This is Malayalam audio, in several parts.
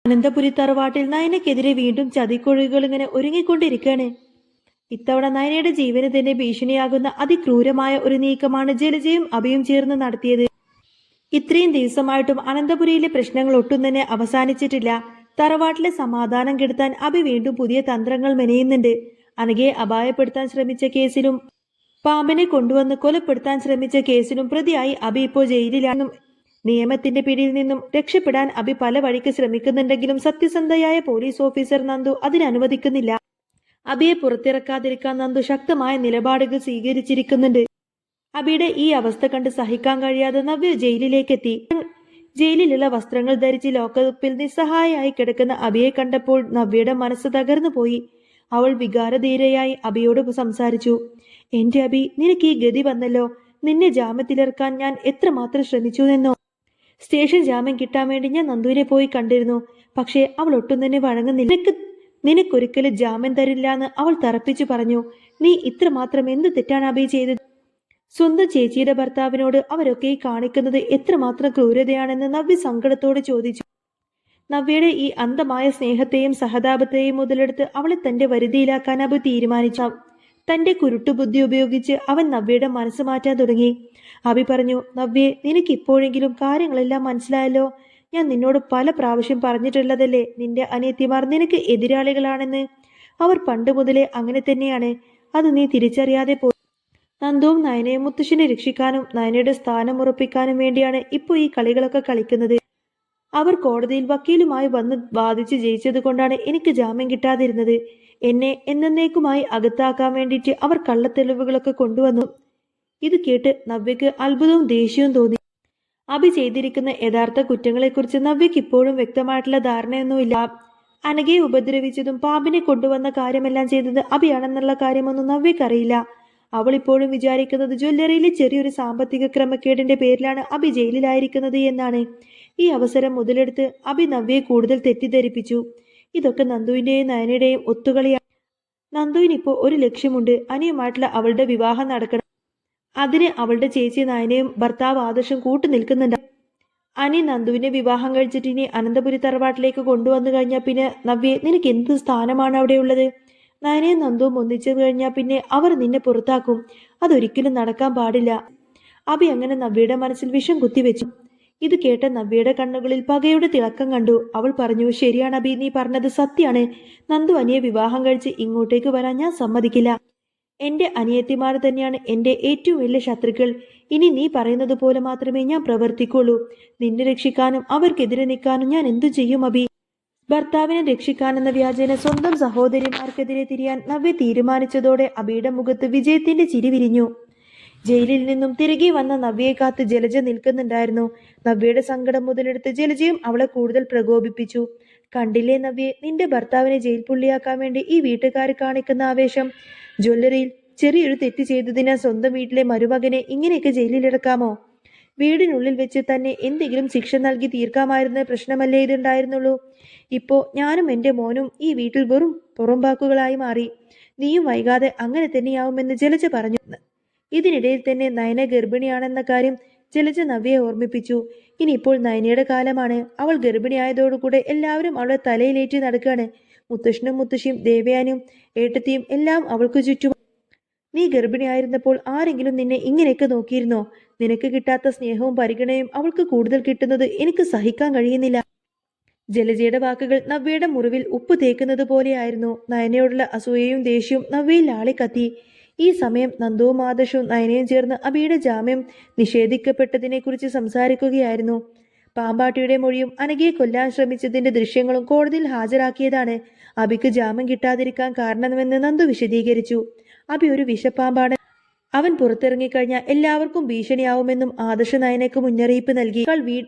അനന്തപുരി തറവാട്ടിൽ നയനയ്ക്കെതിരെ വീണ്ടും ചതിക്കൊഴികൾ ഇങ്ങനെ ഒരുങ്ങിക്കൊണ്ടിരിക്കുകയാണ്. ഇത്തവണ നയനയുടെ ജീവന് തന്നെ ഭീഷണിയാകുന്ന അതിക്രൂരമായ ഒരു നീക്കമാണ് ജലജയും അഭിയും ചേർന്ന് നടത്തിയത്. ഇത്രയും ദിവസമായിട്ടും അനന്തപുരിയിലെ പ്രശ്നങ്ങൾ ഒട്ടും തന്നെ അവസാനിച്ചിട്ടില്ല. തറവാട്ടിലെ സമാധാനം കെടുത്താൻ അഭി വീണ്ടും പുതിയ തന്ത്രങ്ങൾ മെനയുന്നുണ്ട്. അനഘയെ അപായപ്പെടുത്താൻ ശ്രമിച്ച കേസിലും പാമ്പിനെ കൊണ്ടുവന്ന് കൊലപ്പെടുത്താൻ ശ്രമിച്ച കേസിലും പ്രതിയായി അഭി ഇപ്പോൾ ജയിലിലാണെന്നും നിയമത്തിന്റെ പിടിയിൽ നിന്നും രക്ഷപ്പെടാൻ അഭി പല വഴിക്ക് ശ്രമിക്കുന്നുണ്ടെങ്കിലും സത്യസന്ധയായ പോലീസ് ഓഫീസർ നന്ദു അതിനനുവദിക്കുന്നില്ല. അഭിയെ പുറത്തിറക്കാതിരിക്കാൻ നന്ദു ശക്തമായ നിലപാടുകൾ സ്വീകരിച്ചിരിക്കുന്നുണ്ട്. അഭിയുടെ ഈ അവസ്ഥ കണ്ട് സഹിക്കാൻ കഴിയാതെ നവ്യ ജയിലിലേക്കെത്തി. ജയിലിലുള്ള വസ്ത്രങ്ങൾ ധരിച്ച് ലോക്കപ്പിൽ നിസ്സഹായയായി കിടക്കുന്ന അഭിയെ കണ്ടപ്പോൾ നവ്യയുടെ മനസ്സ് തകർന്നു പോയി. അവൾ വികാരധീരയായി അഭിയോട് സംസാരിച്ചു. എന്റെ അഭി, നിനക്ക് ഈ ഗതി വന്നല്ലോ. നിന്നെ ജാമ്യത്തിലിറക്കാൻ ഞാൻ എത്രമാത്രം ശ്രമിച്ചു എന്നോ. സ്റ്റേഷൻ ജാമ്യം കിട്ടാൻ വേണ്ടി ഞാൻ നന്ദുവിനെ പോയി കണ്ടിരുന്നു. പക്ഷേ അവൾ ഒട്ടും തന്നെ വഴങ്ങുന്നില്ല. നിനക്കൊരിക്കലും ജാമ്യം തരില്ല എന്ന് അവൾ തറപ്പിച്ചു പറഞ്ഞു. നീ ഇത്രമാത്രം എന്ത് തെറ്റാണ് അഭി ചെയ്തത്? സ്വന്തം ചേച്ചിയുടെ ഭർത്താവിനോട് അവരൊക്കെ കാണിക്കുന്നത് എത്രമാത്രം ക്രൂരതയാണെന്ന് നവ്യ സങ്കടത്തോട് ചോദിച്ചു. നവ്യയുടെ ഈ അന്ധമായ സ്നേഹത്തെയും സഹതാപത്തെയും മുതലെടുത്ത് അവളെ തന്റെ വരുതിയിലാക്കാൻ അഭി തീരുമാനിച്ചു. തന്റെ കുരുട്ടുബുദ്ധി ഉപയോഗിച്ച് അവൻ നവ്യയുടെ മനസ്സ് മാറ്റാൻ തുടങ്ങി. അഭി പറഞ്ഞു, നവ്യെ, നിനക്ക് ഇപ്പോഴെങ്കിലും കാര്യങ്ങളെല്ലാം മനസ്സിലായല്ലോ. ഞാൻ നിന്നോട് പല പ്രാവശ്യം പറഞ്ഞിട്ടുള്ളതല്ലേ നിന്റെ അനിയത്തിമാർ നിനക്ക് എതിരാളികളാണെന്ന്. അവർ പണ്ട് മുതലേ അങ്ങനെ തന്നെയാണ്. അത് നീ തിരിച്ചറിയാതെ പോയി. നന്ദുവും നയനയും മുത്തശ്ശിനെ രക്ഷിക്കാനും നയനയുടെ സ്ഥാനം ഉറപ്പിക്കാനും വേണ്ടിയാണ് ഇപ്പോൾ ഈ കളികളൊക്കെ കളിക്കുന്നത്. അവർ കോടതിയിൽ വക്കീലുമായി വന്ന് വാദിച്ച് ജയിച്ചത് കൊണ്ടാണ് എനിക്ക് ജാമ്യം കിട്ടാതിരുന്നത്. എന്നെ എന്നേക്കുമായി അകത്താക്കാൻ വേണ്ടിയിട്ട് അവർ കള്ളത്തെളിവുകളൊക്കെ കൊണ്ടുവന്നു. ഇത് കേട്ട് നവ്യക്ക് അത്ഭുതവും ദേഷ്യവും തോന്നി. അഭി ചെയ്തിരിക്കുന്ന യഥാർത്ഥ കുറ്റങ്ങളെക്കുറിച്ച് നവ്യക്ക് ഇപ്പോഴും വ്യക്തമായിട്ടുള്ള ധാരണയൊന്നുമില്ല. അനഘയെ ഉപദ്രവിച്ചതും പാമ്പിനെ കൊണ്ടുവന്ന കാര്യമെല്ലാം ചെയ്തത് അഭിയാണെന്നുള്ള കാര്യമൊന്നും നവ്യക്കറിയില്ല. അവൾ ഇപ്പോഴും വിചാരിക്കുന്നത് ജ്വല്ലറിയിലെ ചെറിയൊരു സാമ്പത്തിക ക്രമക്കേടിന്റെ പേരിലാണ് അഭി ജയിലിലായിരിക്കുന്നത് എന്നാണ്. ഈ അവസരം മുതലെടുത്ത് അഭി നവ്യയെ കൂടുതൽ തെറ്റിദ്ധരിപ്പിച്ചു. ഇതൊക്കെ നന്ദുവിന്റെയും നയനയുടെയും ഒത്തുകളിയാണ്. നന്ദുവിനിപ്പോ ഒരു ലക്ഷ്യമുണ്ട്. അനിയുമായിട്ടുള്ള അവളുടെ വിവാഹം നടക്കണം. അതിന് അവളുടെ ചേച്ചി നയനയും ഭർത്താവ് ആദർശം കൂട്ടു നിൽക്കുന്നുണ്ട്. അനി നന്ദുവിനെ വിവാഹം കഴിച്ചിട്ട് ഇനി അനന്തപുരി തറവാട്ടിലേക്ക് കൊണ്ടുവന്നു കഴിഞ്ഞാൽ പിന്നെ നവ്യെ, നിനക്ക് എന്ത് സ്ഥാനമാണ് അവിടെ ഉള്ളത്? നയനയും നന്ദുവും ഒന്നിച്ചു കഴിഞ്ഞാൽ പിന്നെ അവർ നിന്നെ പുറത്താക്കും. അതൊരിക്കലും നടക്കാൻ പാടില്ല. അഭി അങ്ങനെ നവ്യയുടെ മനസ്സിൽ വിഷം കുത്തിവെച്ചു. ഇത് കേട്ട നവ്യയുടെ കണ്ണുകളിൽ പകയുടെ തിളക്കം കണ്ടു. അവൾ പറഞ്ഞു, ശരിയാണ് അഭി, നീ പറഞ്ഞത് സത്യാണ്. നന്ദു അനിയെ വിവാഹം കഴിച്ച് ഇങ്ങോട്ടേക്ക് വരാൻ ഞാൻ സമ്മതിക്കില്ല. എന്റെ അനിയത്തിമാർ തന്നെയാണ് എന്റെ ഏറ്റവും വലിയ ശത്രുക്കൾ. ഇനി നീ പറയുന്നത് പോലെ മാത്രമേ ഞാൻ പ്രവർത്തിക്കുള്ളൂ. നിന്നെ രക്ഷിക്കാനും അവർക്കെതിരെ നിൽക്കാനും ഞാൻ എന്തു ചെയ്യും അഭി? ഭർത്താവിനെ രക്ഷിക്കാനെന്ന വ്യാജേന സ്വന്തം സഹോദരിമാർക്കെതിരെ തിരിയാൻ നവ്യ തീരുമാനിച്ചതോടെ അഭിയുടെ മുഖത്ത് വിജയത്തിന്റെ ചിരി വിരിഞ്ഞു. ജയിലിൽ നിന്നും തിരികെ വന്ന നവ്യയെ കാത്ത് ജലജ നിൽക്കുന്നുണ്ടായിരുന്നു. നവ്യയുടെ സങ്കടം മുതലെടുത്ത് ജലജയും അവളെ കൂടുതൽ പ്രകോപിപ്പിച്ചു. കണ്ടില്ലേ നവ്യെ, നിന്റെ ഭർത്താവിനെ ജയിൽ പുള്ളിയാക്കാൻ വേണ്ടി ഈ വീട്ടുകാർ കാണിക്കുന്ന ആവേശം. ജ്വല്ലറിയിൽ ചെറിയൊരു തെറ്റ് ചെയ്തതിനാൽ സ്വന്തം വീട്ടിലെ മരുമകനെ ഇങ്ങനെയൊക്കെ ജയിലിലിറക്കാമോ? വീടിനുള്ളിൽ വെച്ച് തന്നെ എന്തെങ്കിലും ശിക്ഷ നൽകി തീർക്കാമായിരുന്ന പ്രശ്നമല്ലേ ഇതുണ്ടായിരുന്നുള്ളൂ. ഇപ്പോ ഞാനും എൻ്റെ മോനും ഈ വീട്ടിൽ വെറും പുറംപാക്കുകളായി മാറി. നീയും വൈകാതെ അങ്ങനെ തന്നെയാവുമെന്ന് ജലജ പറഞ്ഞു. ഇതിനിടയിൽ തന്നെ നയന ഗർഭിണിയാണെന്ന കാര്യം ജലജ നവ്യയെ ഓർമ്മിപ്പിച്ചു. ഇനിയിപ്പോൾ നയനയുടെ കാലമാണ്. അവൾ ഗർഭിണിയായതോടുകൂടെ എല്ലാവരും അവളെ തലയിലേറ്റി നടക്കുകയാണ്. മുത്തശ്ശനും മുത്തശ്ശിയും ദേവയാനും ഏട്ടത്തിയും എല്ലാം അവൾക്ക് ചുറ്റും. നീ ഗർഭിണിയായിരുന്നപ്പോൾ ആരെങ്കിലും നിന്നെ ഇങ്ങനെയൊക്കെ നോക്കിയിരുന്നോ? നിനക്ക് കിട്ടാത്ത സ്നേഹവും പരിഗണനയും അവൾക്ക് കൂടുതൽ കിട്ടുന്നത് എനിക്ക് സഹിക്കാൻ കഴിയുന്നില്ല. ജലജയുടെ വാക്കുകൾ നവ്യയുടെ മുറിവിൽ ഉപ്പ് തേക്കുന്നത് പോലെയായിരുന്നു. നയനയോടുള്ള അസൂയയും ദേഷ്യവും നവ്യയിൽ ആളിക്കത്തി. ഈ സമയം നന്ദുവും ആദർശവും നയനയും ചേർന്ന് അഭിയുടെ ജാമ്യം നിഷേധിക്കപ്പെട്ടതിനെ കുറിച്ച് സംസാരിക്കുകയായിരുന്നു. പാമ്പാട്ടിയുടെ മൊഴിയും അനഘയെ കൊല്ലാൻ ശ്രമിച്ചതിന്റെ ദൃശ്യങ്ങളും കോടതിയിൽ ഹാജരാക്കിയതാണ് അഭിക്ക് ജാമ്യം കിട്ടാതിരിക്കാൻ കാരണമെന്ന് നന്ദു വിശദീകരിച്ചു. അഭി ഒരു വിഷപ്പാമ്പാണ്. അവൻ പുറത്തിറങ്ങിക്കഴിഞ്ഞാൽ എല്ലാവർക്കും ഭീഷണിയാവുമെന്നും ആദർശ നയനയ്ക്ക് മുന്നറിയിപ്പ് നൽകി.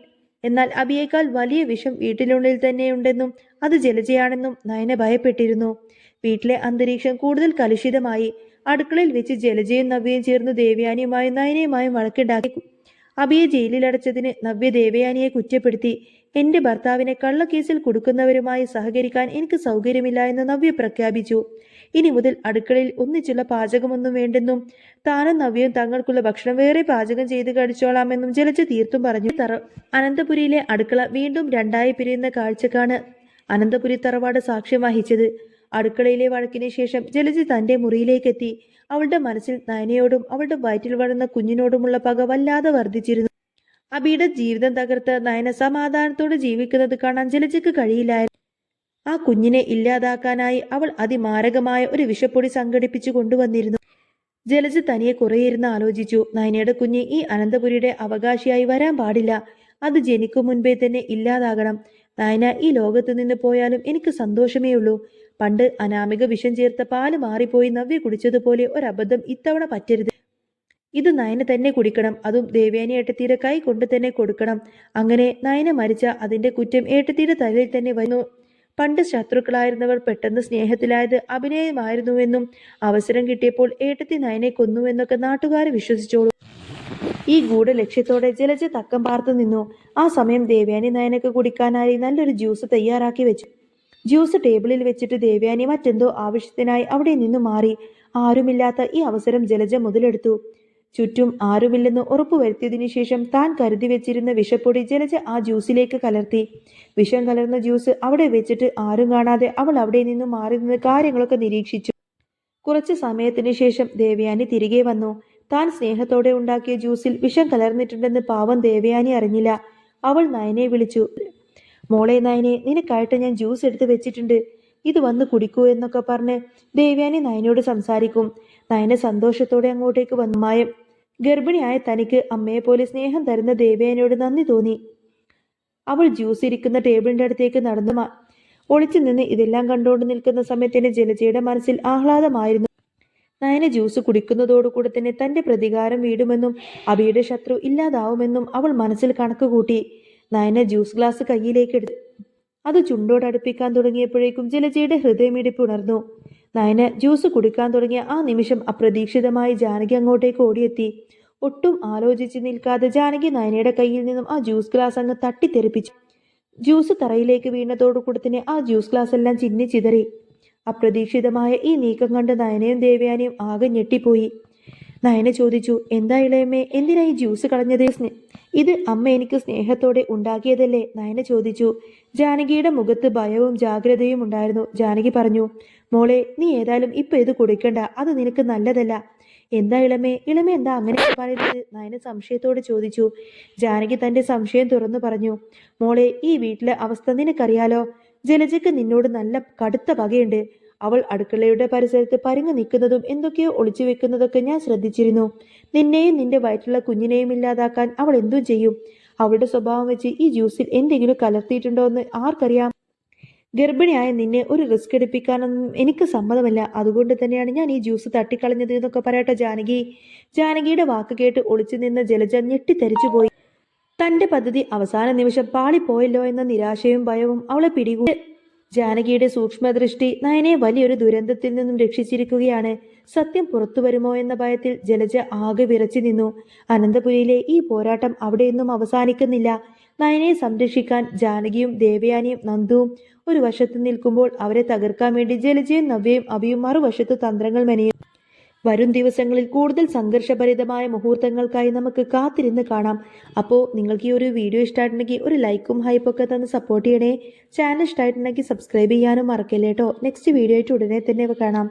എന്നാൽ അഭിയേക്കാൾ വലിയ വിഷം വീട്ടിനുള്ളിൽ തന്നെയുണ്ടെന്നും അത് ജലജയാണെന്നും നയന ഭയപ്പെട്ടിരുന്നു. വീട്ടിലെ അന്തരീക്ഷം കൂടുതൽ കലുഷിതമായി. അടുക്കളയിൽ വെച്ച് ജലജയും നവ്യയും ചേർന്ന് ദേവയാനിയുമായും നയനയുമായും വഴക്കുണ്ടാക്കി. അഭിയെ ജയിലിലടച്ചതിന് നവ്യ ദേവയാനിയെ കുറ്റപ്പെടുത്തി. എന്റെ ഭർത്താവിനെ കള്ളക്കേസിൽ കൊടുക്കുന്നവരുമായി സഹകരിക്കാൻ എനിക്ക് സൗകര്യമില്ല എന്ന് നവ്യ പ്രഖ്യാപിച്ചു. ഇനി മുതൽ അടുക്കളയിൽ ഒന്നിച്ചുള്ള പാചകമൊന്നും വേണ്ടെന്നും താനും നവ്യയും തങ്ങൾക്കുള്ള ഭക്ഷണം വേറെ പാചകം ചെയ്ത് കഴിച്ചോളാമെന്നും ജലജ തീർത്തും പറഞ്ഞു. അനന്തപുരിയിലെ അടുക്കള വീണ്ടും രണ്ടായി പിരിയുന്ന കാഴ്ചക്കാണ് അനന്തപുരി തറവാട് സാക്ഷ്യം വഹിച്ചത്. അടുക്കളയിലെ വഴക്കിന് ശേഷം ജലജ തന്റെ മുറിയിലേക്കെത്തി. അവളുടെ മനസ്സിൽ നയനയോടും അവളുടെ വയറ്റിൽ വളർന്ന കുഞ്ഞിനോടുമുള്ള പക വല്ലാതെ വർദ്ധിച്ചിരുന്നു. അബിയുടെ ജീവിതം തകർത്ത് നയന സമാധാനത്തോടെ ജീവിക്കുന്നത് കാണാൻ ജലജയ്ക്ക് കഴിയില്ലായിരുന്നു. ആ കുഞ്ഞിനെ ഇല്ലാതാക്കാനായി അവൾ അതിമാരകമായ ഒരു വിഷപ്പൊടി സംഘടിപ്പിച്ചു കൊണ്ടുവന്നിരുന്നു. ജലജ തനിയെ കുറേയിരുന്ന് ആലോചിച്ചു. നയനയുടെ കുഞ്ഞ് ഈ അനന്തപുരിയുടെ അവകാശിയായി വരാൻ പാടില്ല. അത് ജനിക്കും മുൻപേ തന്നെ ഇല്ലാതാകണം. നയന ഈ ലോകത്ത് നിന്ന് പോയാലും എനിക്ക് സന്തോഷമേ ഉള്ളൂ. പണ്ട് അനാമിക വിഷം ചേർത്ത പാല് മാറിപ്പോയി നവ്യ കുടിച്ചതുപോലെ ഒരബദ്ധം ഇത്തവണ പറ്റരുത്. ഇത് നയന തന്നെ കുടിക്കണം. അതും ദേവയാനി ഏട്ടത്തിയുടെ കൈ കൊണ്ട് തന്നെ കൊടുക്കണം. അങ്ങനെ നയന മരിച്ച അതിന്റെ കുറ്റം ഏട്ടത്തിയുടെ തലയിൽ തന്നെ വന്നു. പണ്ട് ശത്രുക്കളായിരുന്നവർ പെട്ടെന്ന് സ്നേഹത്തിലായത് അഭിനയമായിരുന്നുവെന്നും അവസരം കിട്ടിയപ്പോൾ ഏട്ടത്തി നയനെ കൊന്നുവെന്നൊക്കെ നാട്ടുകാർ വിശ്വസിച്ചോളൂ. ഈ ഗൂഢലക്ഷ്യത്തോടെ ജലജ തക്കം പാർത്തു നിന്നു. ആ സമയം ദേവയാനി നയനക്ക് കുടിക്കാനായി നല്ലൊരു ജ്യൂസ് തയ്യാറാക്കി വെച്ചു. ജ്യൂസ് ടേബിളിൽ വെച്ചിട്ട് ദേവയാനി മറ്റെന്തോ ആവശ്യത്തിനായി അവിടെ നിന്നു മാറി. ആരുമില്ലാത്ത ഈ അവസരം ജലജ മുതലെടുത്തു. ചുറ്റും ആരുമില്ലെന്ന് ഉറപ്പുവരുത്തിയതിനു ശേഷം താൻ കരുതി വെച്ചിരുന്ന വിഷപ്പൊടി ജലജ ആ ജ്യൂസിലേക്ക് കലർത്തി. വിഷം കലർന്ന ജ്യൂസ് അവിടെ വെച്ചിട്ട് ആരും കാണാതെ അവൾ അവിടെ നിന്നും മാറി നിന്ന് കാര്യങ്ങളൊക്കെ നിരീക്ഷിച്ചു. കുറച്ചു സമയത്തിന് ശേഷം ദേവയാനി തിരികെ വന്നു. താൻ സ്നേഹത്തോടെ ഉണ്ടാക്കിയ ജ്യൂസിൽ വിഷം കലർന്നിട്ടുണ്ടെന്ന് പാവം ദേവയാനി അറിഞ്ഞില്ല. അവൾ നയനെ വിളിച്ചു. മോളെ നയനെ, നിനക്കായിട്ട് ഞാൻ ജ്യൂസ് എടുത്ത് വെച്ചിട്ടുണ്ട്, ഇത് വന്ന് കുടിക്കൂ എന്നൊക്കെ പറഞ്ഞ് ദേവയാനി നയനോട് സംസാരിക്കും. നയന സന്തോഷത്തോടെ അങ്ങോട്ടേക്ക് വന്നു. മായം ഗർഭിണിയായ തനിക്ക് അമ്മയെ പോലെ സ്നേഹം തരുന്ന ദേവയാനിയോട് നന്ദി തോന്നി. അവൾ ജ്യൂസ് ഇരിക്കുന്ന ടേബിളിന്റെ അടുത്തേക്ക് നടന്നു. ഒളിച്ചു നിന്ന് ഇതെല്ലാം കണ്ടുകൊണ്ട് നിൽക്കുന്ന സമയത്തിന് ജലജയുടെ മനസ്സിൽ ആഹ്ലാദമായിരുന്നു. നയന ജ്യൂസ് കുടിക്കുന്നതോടുകൂടെ തന്നെ തന്റെ പ്രതികാരം വീടുമെന്നും അബിയുടെ ശത്രു ഇല്ലാതാവുമെന്നും അവൾ മനസ്സിൽ കണക്കുകൂട്ടി. നയന ജ്യൂസ് ഗ്ലാസ് കയ്യിലേക്ക് എടുത്തു. അത് ചുണ്ടോടടുപ്പിക്കാൻ തുടങ്ങിയപ്പോഴേക്കും ജലജയുടെ ഹൃദയമിടിപ്പ് ഉണർന്നു. നയന ജ്യൂസ് കുടിക്കാൻ തുടങ്ങിയ ആ നിമിഷം അപ്രതീക്ഷിതമായി ജാനകി അങ്ങോട്ടേക്ക് ഓടിയെത്തി. ഒട്ടും ആലോചിച്ച് നിൽക്കാതെ ജാനകി നയനയുടെ കയ്യിൽ നിന്നും ആ ജ്യൂസ് ഗ്ലാസ് അങ്ങ് തട്ടിത്തെറിപ്പിച്ചു. ജ്യൂസ് തറയിലേക്ക് വീണതോടുകൂടെ തന്നെ ആ ജ്യൂസ് ഗ്ലാസ് എല്ലാം ചിന്നി ചിതറി. അപ്രതീക്ഷിതമായ ഈ നീക്കം കണ്ട് നയനയും ദേവയാനിയും ആകെ ഞെട്ടിപ്പോയി. നയന ചോദിച്ചു, എന്താ ഇളയമ്മേ, എന്തിനാ ഈ ജ്യൂസ് കളഞ്ഞത്? ഇത് അമ്മ എനിക്ക് സ്നേഹത്തോടെ ഉണ്ടാക്കിയതല്ലേ? നയന ചോദിച്ചു. ജാനകിയുടെ മുഖത്ത് ഭയവും ജാഗ്രതയും ഉണ്ടായിരുന്നു. ജാനകി പറഞ്ഞു, മോളെ, നീ ഏതായാലും ഇപ്പൊ ഇത് കുടിക്കണ്ട, അത് നിനക്ക് നല്ലതല്ല. എന്താ ഇളമേ, എന്താ അങ്ങനെ പറയുന്നത്? നയന സംശയത്തോടെ ചോദിച്ചു. ജാനകി തന്റെ സംശയം തുറന്നു പറഞ്ഞു. മോളെ, ഈ വീട്ടിലെ അവസ്ഥ നിനക്കറിയാലോ. ജലജയ്ക്ക് നിന്നോട് നല്ല കടുത്ത പകയുണ്ട്. അവൾ അടുക്കളയുടെ പരിസരത്ത് പരുങ്ങി നിൽക്കുന്നതും എന്തൊക്കെയോ ഒളിച്ചു വെക്കുന്നതൊക്കെ ഞാൻ ശ്രദ്ധിച്ചിരുന്നു. നിന്നെയും നിന്റെ വയറ്റിലുള്ള കുഞ്ഞിനെയും ഇല്ലാതാക്കാൻ അവൾ എന്തും ചെയ്യും. അവളുടെ സ്വഭാവം വെച്ച് ഈ ജ്യൂസിൽ എന്തെങ്കിലും കലർത്തിയിട്ടുണ്ടോ എന്ന് ആർക്കറിയാം. ഗർഭിണിയായ നിന്നെ ഒരു റിസ്ക് എടുപ്പിക്കാനൊന്നും എനിക്ക് സമ്മതമല്ല. അതുകൊണ്ട് തന്നെയാണ് ഞാൻ ഈ ജ്യൂസ് തട്ടിക്കളഞ്ഞത് എന്നൊക്കെ പറയട്ടെ ജാനകി. ജാനകിയുടെ വാക്ക് കേട്ട് ഒളിച്ചു നിന്ന ജലജ ഞെട്ടിത്തെറിച്ചുപോയി. തന്റെ പദ്ധതി അവസാന നിമിഷം പാളിപ്പോയല്ലോ എന്ന നിരാശയും ഭയവും അവളെ പിടികൂടി. ജാനകിയുടെ സൂക്ഷ്മദൃഷ്ടി നയനെ വലിയൊരു ദുരന്തത്തിൽ നിന്നും രക്ഷിച്ചിരിക്കുകയാണ്. സത്യം പുറത്തു വരുമോ എന്ന ഭയത്തിൽ ജലജ ആകെ വിറച്ചു നിന്നു. അനന്തപുരിയിലെ ഈ പോരാട്ടം അവിടെയൊന്നും അവസാനിക്കുന്നില്ല. നയനയെ സംരക്ഷിക്കാൻ ജാനകിയും ദേവയാനിയും നന്ദുവും ഒരു വശത്ത് നിൽക്കുമ്പോൾ അവരെ തകർക്കാൻ വേണ്ടി ജലജയും നവ്യയും അഭിയും മറുവശത്ത് തന്ത്രങ്ങൾ മെനയും. വരും ദിവസങ്ങളിൽ കൂടുതൽ സംഘർഷഭരിതമായ മുഹൂർത്തങ്ങൾക്കായി നമുക്ക് കാത്തിരുന്ന് കാണാം. അപ്പോൾ നിങ്ങൾക്ക് ഈ ഒരു വീഡിയോ ഇഷ്ടമായിട്ടുണ്ടെങ്കിൽ ഒരു ലൈക്കും ഹൈപ്പൊക്കെ തന്ന് സപ്പോർട്ട് ചെയ്യണേ. ചാനൽ ഇഷ്ടമായിട്ടുണ്ടെങ്കിൽ സബ്സ്ക്രൈബ് ചെയ്യാനും മറക്കില്ല കേട്ടോ. നെക്സ്റ്റ് വീഡിയോ ആയിട്ട് ഉടനെ തന്നെ കാണാം.